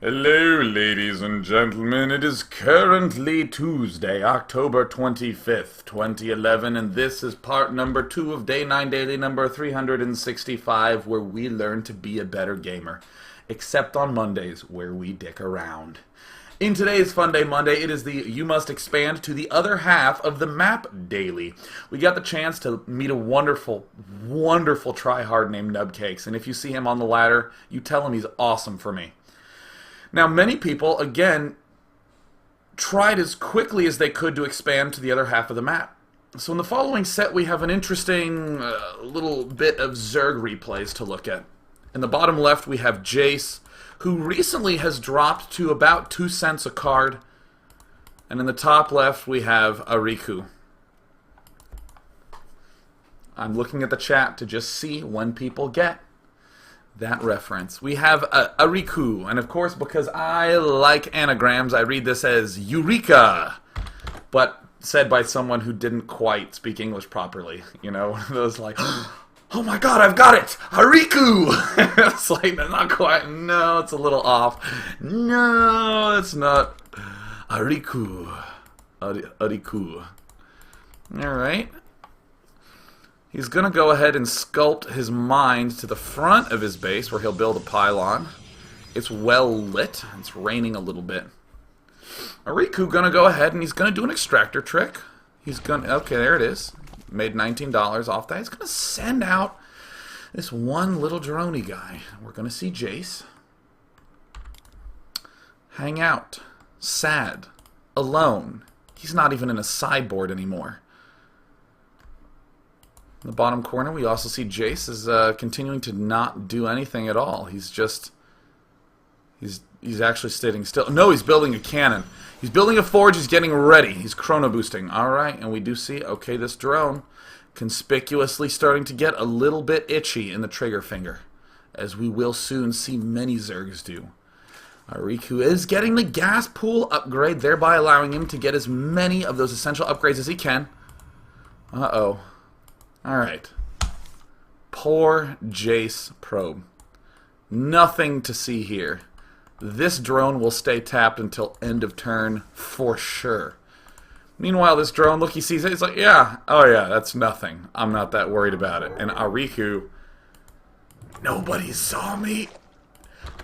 Hello, ladies and gentlemen. It is currently Tuesday, October 25th, 2011, and this is part number 2 of Day 9 Daily number 365, where we learn to be a better gamer. Except on Mondays, where we dick around. In today's Funday Monday, it is the You Must Expand to the Other Half of the Map Daily. We got the chance to meet a wonderful, wonderful tryhard named Nubcakes, and if you see him on the ladder, you tell him he's awesome for me. Now, many people, again, tried as quickly as they could to expand to the other half of the map. So in the following set, we have an interesting little bit of Zerg replays to look at. In the bottom left, we have Jace, who recently has dropped to about 2 cents a card. And in the top left, we have Ariku. I'm looking at the chat to just see when people get that reference. We have Ariku, and of course, because I like anagrams, I read this as Eureka, but said by someone who didn't quite speak English properly. You know, one of those like, oh my god, I've got it! Ariku! It's like, not quite, no, it's a little off. No, it's not. Ariku. Ariku. Alright. He's going to go ahead and sculpt his mind to the front of his base where he'll build a pylon. It's well lit. It's raining a little bit. Ariku going to go ahead and he's going to do an extractor trick. He's going to, okay, there it is. Made $19 off that. He's going to send out this one little droney guy. We're going to see Jace hang out. Sad. Alone. He's not even in a sideboard anymore. In the bottom corner, we also see Jace is continuing to not do anything at all. He's just... He's actually sitting still. No, he's building a cannon. He's building a forge. He's getting ready. He's chrono boosting. Alright, and we do see, okay, this drone conspicuously starting to get a little bit itchy in the trigger finger, as we will soon see many Zergs do. Ariku is getting the gas pool upgrade, thereby allowing him to get as many of those essential upgrades as he can. Uh-oh. Alright. Poor Jace probe. Nothing to see here. This drone will stay tapped until end of turn for sure. Meanwhile, this drone, look, he sees it. He's like, yeah, oh yeah, that's nothing. I'm not that worried about it. And Ariku, nobody saw me.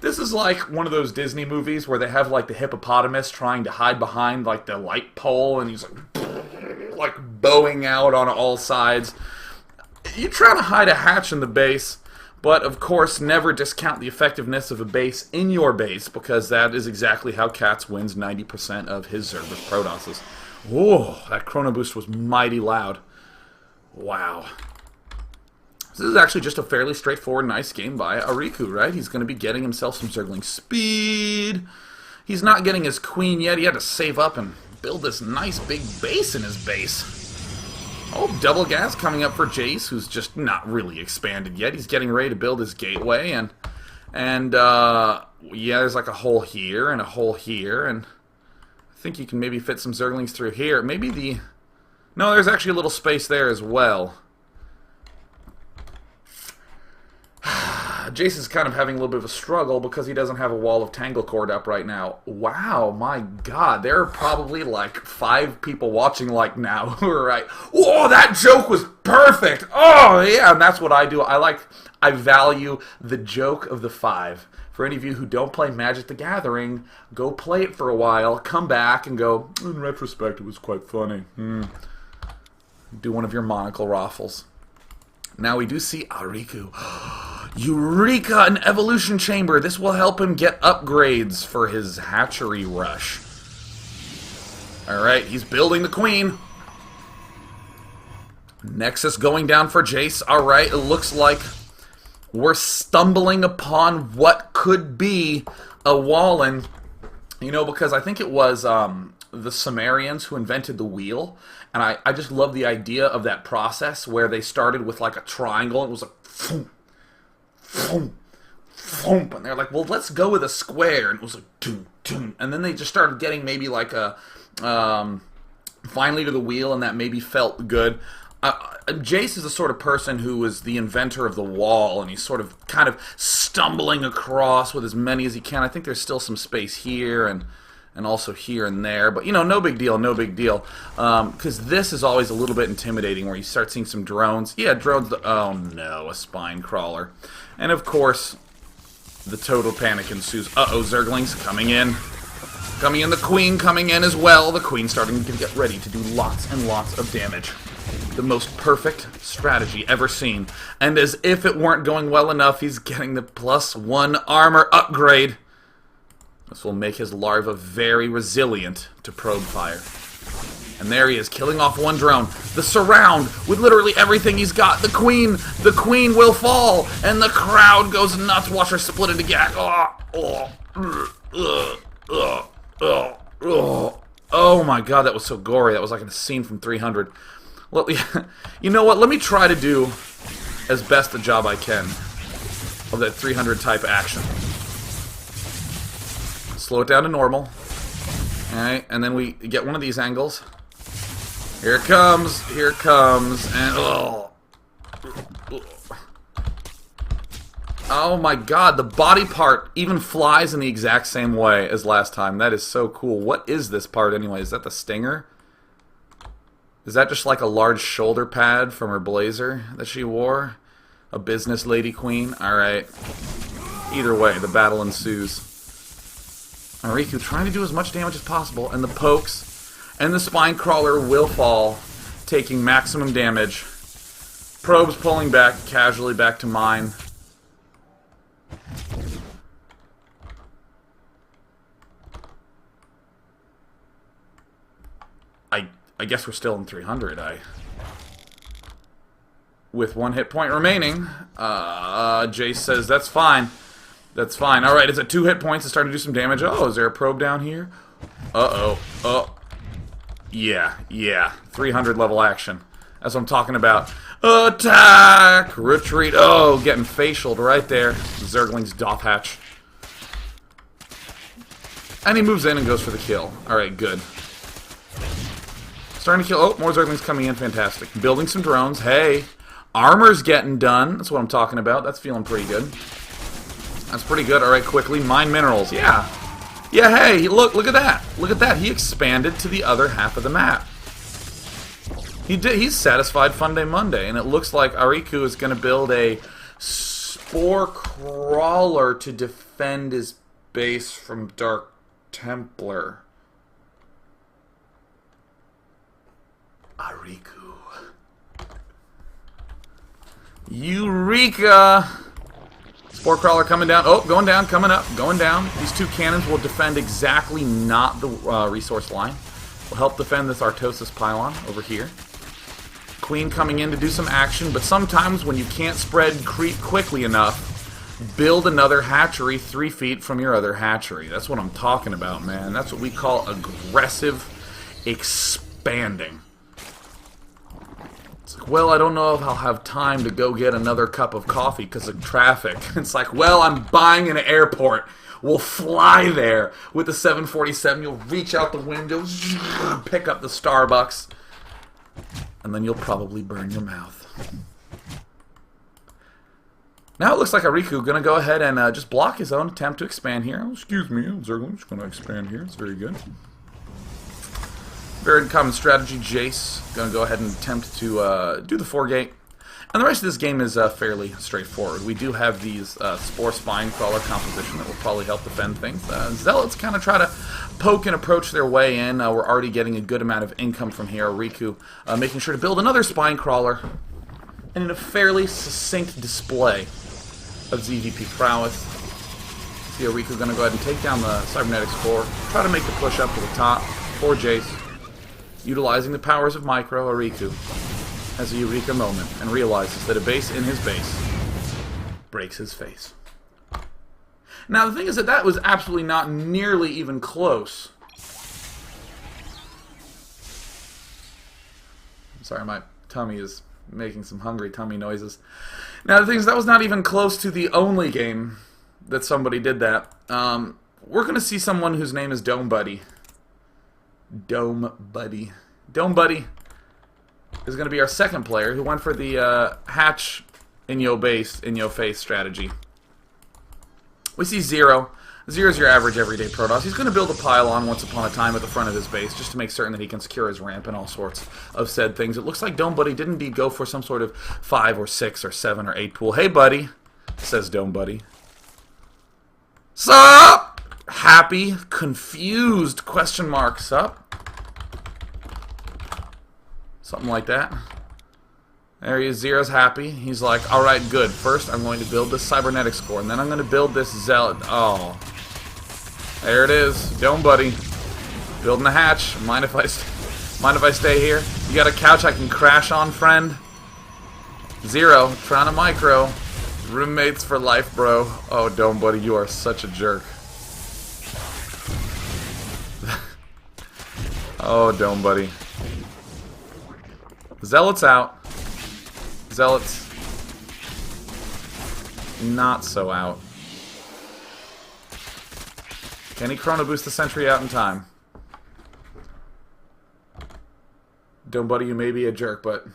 This is like one of those Disney movies where they have like the hippopotamus trying to hide behind like the light pole, and he's like bowing out on all sides. You try to hide a hatch in the base, but of course never discount the effectiveness of a base in your base, because that is exactly how Katz wins 90% of his Zerg with Protosses. Whoa, that chrono boost was mighty loud. Wow. This is actually just a fairly straightforward, nice game by Ariku, right? He's going to be getting himself some Zergling speed. He's not getting his queen yet. He had to save up and build this nice big base in his base. Oh, double gas coming up for Jace, who's just not really expanded yet. He's getting ready to build his gateway, and yeah, there's like a hole here and a hole here, and I think you can maybe fit some Zerglings through here. Maybe the... No, there's actually a little space there as well. Jace is kind of having a little bit of a struggle because he doesn't have a wall of Tangle Cord up right now. Wow, my god, there are probably like 5 people watching like now who are like, whoa, that joke was perfect! Oh, yeah, and that's what I do. I value the joke of the 5. For any of you who don't play Magic the Gathering, go play it for a while, come back and go, in retrospect, it was quite funny. Do one of your monocle raffles. Now we do see Ariku. Eureka! An evolution chamber. This will help him get upgrades for his hatchery rush. Alright, he's building the queen. Nexus going down for Jace. Alright, it looks like we're stumbling upon what could be a Wallen. You know, because I think it was the Sumerians who invented the wheel. And I just love the idea of that process where they started with like a triangle. It was like, phoom, phoom, phoom. And they're like, well, let's go with a square. And it was like, doom, doom. And then they just started getting maybe like a, finally to the wheel, and that maybe felt good. Jace is the sort of person who was the inventor of the wall, and he's sort of kind of stumbling across with as many as he can. I think there's still some space here and also here and there, but you know, no big deal, no big deal. Because this is always a little bit intimidating, where you start seeing some drones. Yeah, drones. Oh no, a spine crawler, and of course, the total panic ensues. Uh-oh, Zerglings coming in. Coming in, the Queen coming in as well. The Queen starting to get ready to do lots and lots of damage. The most perfect strategy ever seen. And as if it weren't going well enough, he's getting the +1 armor upgrade. This will make his larva very resilient to probe fire. And there he is, killing off one drone. The surround with literally everything he's got. The Queen will fall, and the crowd goes nuts. Watch her split into gag. Oh my god, that was so gory. That was like a scene from 300. Well, you know what? Let me try to do as best a job I can of that 300 type action. Slow it down to normal. Alright, and then we get one of these angles. Here it comes, and oh my god, the body part even flies in the exact same way as last time. That is so cool. What is this part anyway? Is that the stinger? Is that just like a large shoulder pad from her blazer that she wore? A business lady queen? Alright. Either way, the battle ensues. Ariku trying to do as much damage as possible, and the pokes and the spine crawler will fall, taking maximum damage. Probes pulling back, casually back to mine. I guess we're still in 300. With 1 hit point remaining, Jace says that's fine. That's fine. Alright, it's at 2 hit points. It's starting to do some damage. Oh, is there a probe down here? Uh-oh. Oh. Yeah. 300 level action. That's what I'm talking about. Attack! Retreat. Oh, getting facialed right there. Zergling's doth hatch. And he moves in and goes for the kill. Alright, good. Starting to kill. Oh, more Zerglings coming in. Fantastic. Building some drones. Hey. Armor's getting done. That's what I'm talking about. That's feeling pretty good. That's pretty good. Alright, quickly. Mine minerals. Yeah. Yeah, hey. Look at that. Look at that. He expanded to the other half of the map. He's satisfied Funday Monday, and it looks like Ariku is going to build a spore crawler to defend his base from Dark Templar. Ariku. Eureka! Spore crawler coming down. Oh, going down, coming up, going down. These 2 cannons will defend exactly not the resource line. Will help defend this Artosis pylon over here. Queen coming in to do some action, but sometimes when you can't spread creep quickly enough, build another hatchery 3 feet from your other hatchery. That's what I'm talking about, man. That's what we call aggressive expanding. It's like, well, I don't know if I'll have time to go get another cup of coffee because of traffic. It's like, well, I'm buying an airport. We'll fly there with the 747. You'll reach out the window, pick up the Starbucks, and then you'll probably burn your mouth. Now it looks like Ariku going to go ahead and just block his own attempt to expand here. Oh, excuse me, Zergling's going to expand here. It's very good. Very common strategy. Jace going to go ahead and attempt to do the 4-gate. And the rest of this game is fairly straightforward. We do have these Spore Spine Crawler composition that will probably help defend things. Zealots kind of try to poke and approach their way in. We're already getting a good amount of income from here. Riku making sure to build another Spine Crawler. And in a fairly succinct display of ZVP prowess. See Riku going to go ahead and take down the Cybernetic Spore. Try to make the push up to the top for Jace. Utilizing the powers of Micro, Ariku has a eureka moment and realizes that a base in his base breaks his face. Now the thing is that was absolutely not nearly even close. I'm sorry, my tummy is making some hungry tummy noises. Now the thing is that was not even close to the only game that somebody did that. We're going to see someone whose name is Dome Buddy. Dome Buddy. Dome Buddy is going to be our second player who went for the hatch in your face strategy. We see Zero. Zero's your average everyday Protoss. He's going to build a pylon once upon a time at the front of his base just to make certain that he can secure his ramp and all sorts of said things. It looks like Dome Buddy did indeed go for some sort of 5 or 6 or 7 or 8 pool. Hey, buddy, says Dome Buddy. Sup? Happy? Confused? Question mark. Sup? Something like that. There he is. Zero's happy. He's like, alright, good. First, I'm going to build this cybernetics core, and then I'm going to build this zealot. Oh. There it is. Dome Buddy. Building a hatch. Mind if I stay here? You got a couch I can crash on, friend? Zero. Trying to micro. Roommates for life, bro. Oh, Dome Buddy, you are such a jerk. Oh, Dome Buddy. Zealots out. Zealots not so out. Can he chrono boost the sentry out in time? Dome Buddy, you may be a jerk, but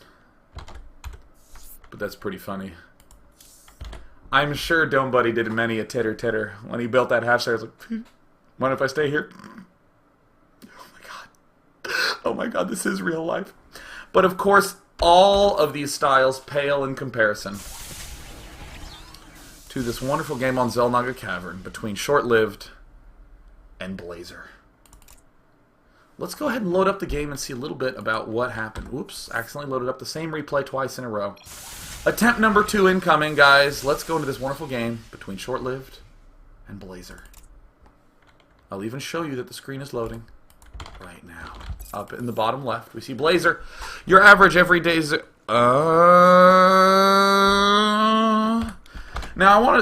that's pretty funny. I'm sure Dome Buddy did many a titter when he built that hatch there. I was like, mind if I stay here? Oh my god. Oh my god, this is real life. But of course, all of these styles pale in comparison to this wonderful game on Xel'Naga Cavern between Short-Lived and Blazer. Let's go ahead and load up the game and see a little bit about what happened. Whoops, accidentally loaded up the same replay twice in a row. Attempt number 2 incoming, guys. Let's go into this wonderful game between Short-Lived and Blazer. I'll even show you that the screen is loading right now. Up in the bottom left, we see Blazer. Your average everyday... Now,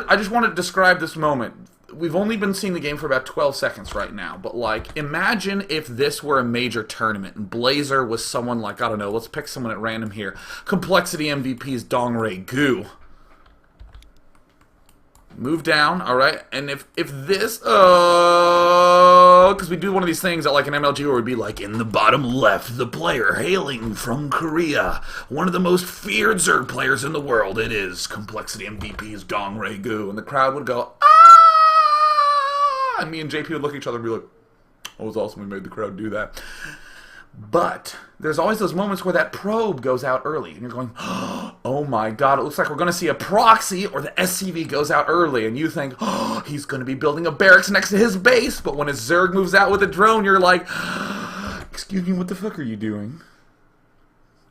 I just want to describe this moment. We've only been seeing the game for about 12 seconds right now, but, like, imagine if this were a major tournament and Blazer was someone like, I don't know, let's pick someone at random here. Complexity MVP's Dongray Gu. Move down, alright? And if this, because we do one of these things at like an MLG where we'd be like, in the bottom left, the player hailing from Korea, one of the most feared Zerg players in the world, it is Complexity MVP's Dongray Gu. And the crowd would go, ah! And me and JP would look at each other and be like, oh, it was awesome we made the crowd do that. But there's always those moments where that probe goes out early, and you're going, oh my god, it looks like we're going to see a proxy, or the SCV goes out early, and you think, oh, he's going to be building a barracks next to his base, but when his Zerg moves out with a drone, you're like, excuse me, what the fuck are you doing?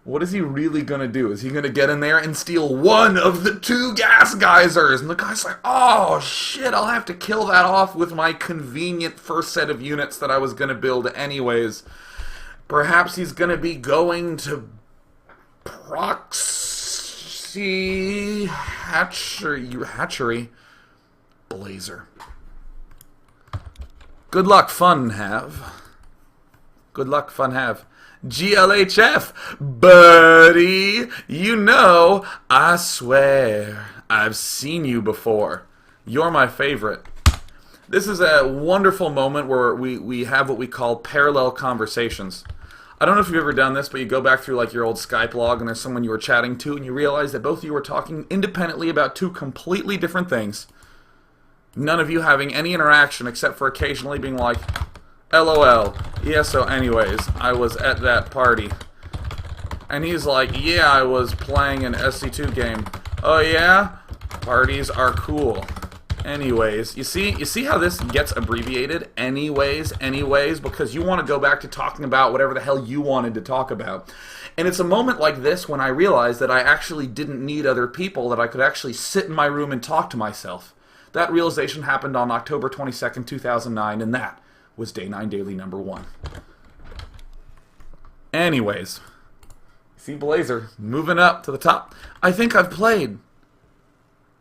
What is he really going to do? Is he going to get in there and steal one of the 2 gas geysers? And the guy's like, oh shit, I'll have to kill that off with my convenient first set of units that I was going to build anyways. Perhaps he's going to be going to proxy hatchery Blazer. Good luck, fun have. Good luck, fun have. GLHF, buddy. You know, I swear, I've seen you before. You're my favorite. This is a wonderful moment where we have what we call parallel conversations. I don't know if you've ever done this, but you go back through like your old Skype log and there's someone you were chatting to and you realize that both of you were talking independently about 2 completely different things. None of you having any interaction except for occasionally being like, LOL. Yeah, so anyways, I was at that party. And he's like, yeah, I was playing an SC2 game. Oh yeah? Parties are cool. Anyways, you see how this gets abbreviated? Anyways, because you want to go back to talking about whatever the hell you wanted to talk about. And it's a moment like this when I realized that I actually didn't need other people, that I could actually sit in my room and talk to myself. That realization happened on October 22nd, 2009, and that was Day 9 Daily number 1. Anyways, see Blazer moving up to the top. I think I've played.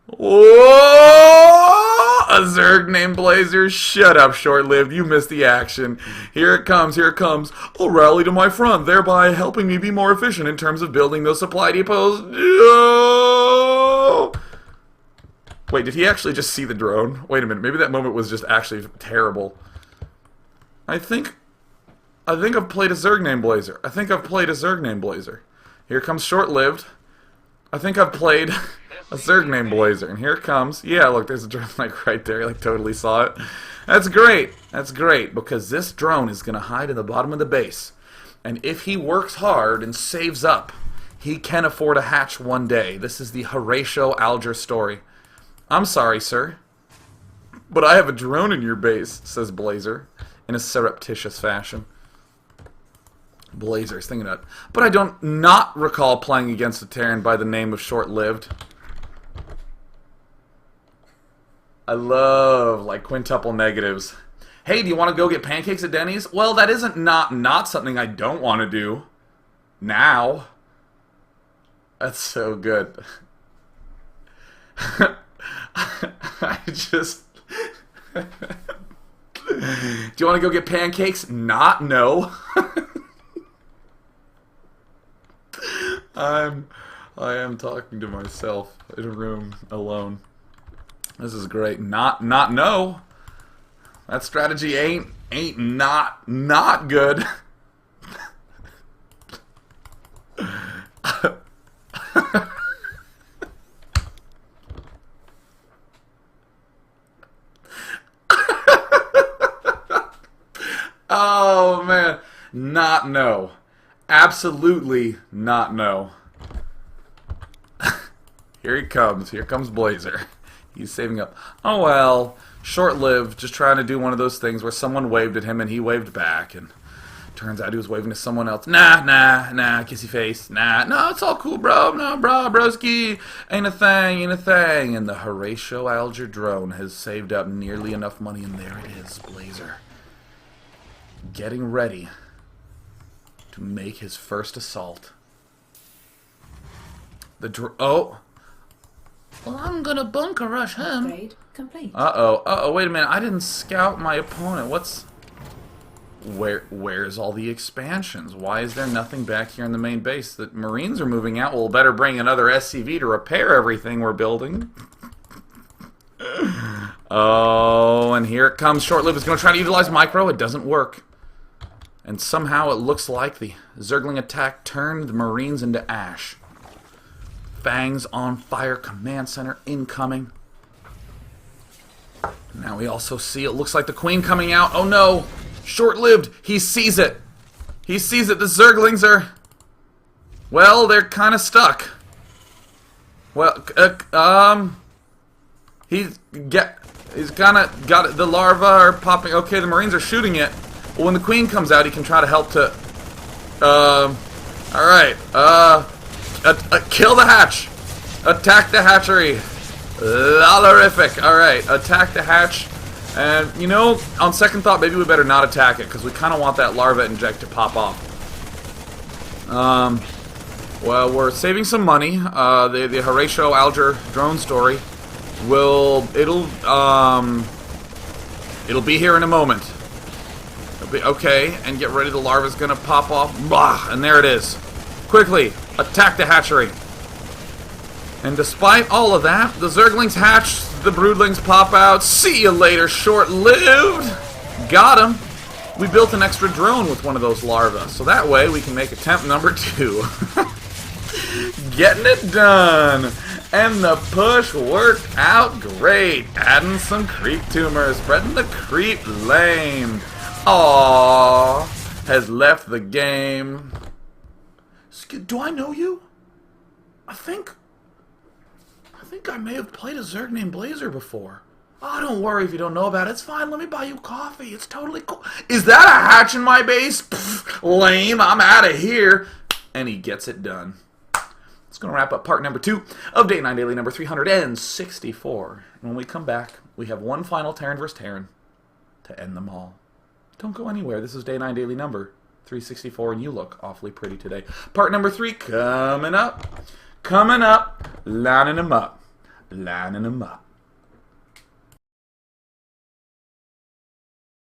Whoa! A Zerg named Blazer. Shut up, Short-Lived. You missed the action. Here it comes, here it comes. I'll rally to my front, thereby helping me be more efficient in terms of building those supply depots. No! Wait, did he actually just see the drone? Wait a minute, maybe that moment was just actually terrible. I think I've played a Zerg named Blazer. Here comes short-lived. I think I've played a Zerg named Blazer, and here it comes. Yeah, look, there's a drone like right there. Like totally saw it. That's great. That's great because this drone is going to hide in the bottom of the base. And if he works hard and saves up, he can afford a hatch one day. This is the Horatio Alger story. I'm sorry, sir, but I have a drone in your base, says Blazer, in a surreptitious fashion. Blazer's thinking that. But I don't not recall playing against a Terran by the name of Short-Lived. I love, like, quintuple negatives. Hey, do you want to go get pancakes at Denny's? Well, that isn't not something I don't want to do. Now. That's so good. I just... Do you want to go get pancakes? No. I am talking to myself in a room alone. This is great. Not no. That strategy ain't not good. Oh man, not no. Absolutely not no. Here he comes. Here comes Blazer. He's saving up. Oh well, short-lived, just trying to do one of those things where someone waved at him and he waved back, and turns out he was waving to someone else. Nah, kissy face. No, it's all cool, bro. No, broski. Ain't a thing. And the Horatio Alger drone has saved up nearly enough money, and there it is, Blazer. Getting ready to make his first assault. Oh. Well, I'm gonna bunker rush him. Upgrade complete. Uh-oh, wait a minute. I didn't scout my opponent. Where's all the expansions? Why is there nothing back here in the main base? The Marines are moving out. We'll better bring another SCV to repair everything we're building. Oh, and here it comes. Short-lived is going to try to utilize micro. It doesn't work. And somehow it looks like the Zergling attack turned the Marines into ash. Fangs on fire. Command center incoming. Now we also see it looks like the Queen coming out. Oh no! Short-lived. He sees it. He sees it. The Zerglings are... Well, they're kind of stuck. Well, He's kind of got it. The larvae are popping. Okay, the Marines are shooting it. Well, when the Queen comes out, he can try to help to... Alright. Kill the hatch. Attack the hatchery. Lolorific. Alright, attack the hatch. And, you know, on second thought, maybe we better not attack it, because we kind of want that larva inject to pop off. Well, we're saving some money. The Horatio Alger drone story it'll be here in a moment. It'll be okay, and get ready, the larva's gonna pop off. Blah, and there it is. Quickly, attack the hatchery. And despite all of that, the Zerglings hatch, the broodlings pop out. See you later, short-lived. Got him. We built an extra drone with one of those larvae, so that way we can make attempt number 2. Getting it done. And the push worked out great. Adding some creep tumors, spreading the creep lane. Aww. Has left the game. Do I know you? I think I may have played a Zerg named Blazer before. Oh, don't worry if you don't know about it. It's fine. Let me buy you coffee. It's totally cool. Is that a hatch in my base? Pfft, lame. I'm out of here. And he gets it done. It's going to wrap up part number 2 of Day 9 Daily number 364. And when we come back, we have one final Terran vs. Terran to end them all. Don't go anywhere. This is Day 9 Daily number 364, and you look awfully pretty today. Part number 3 coming up. Lining them up.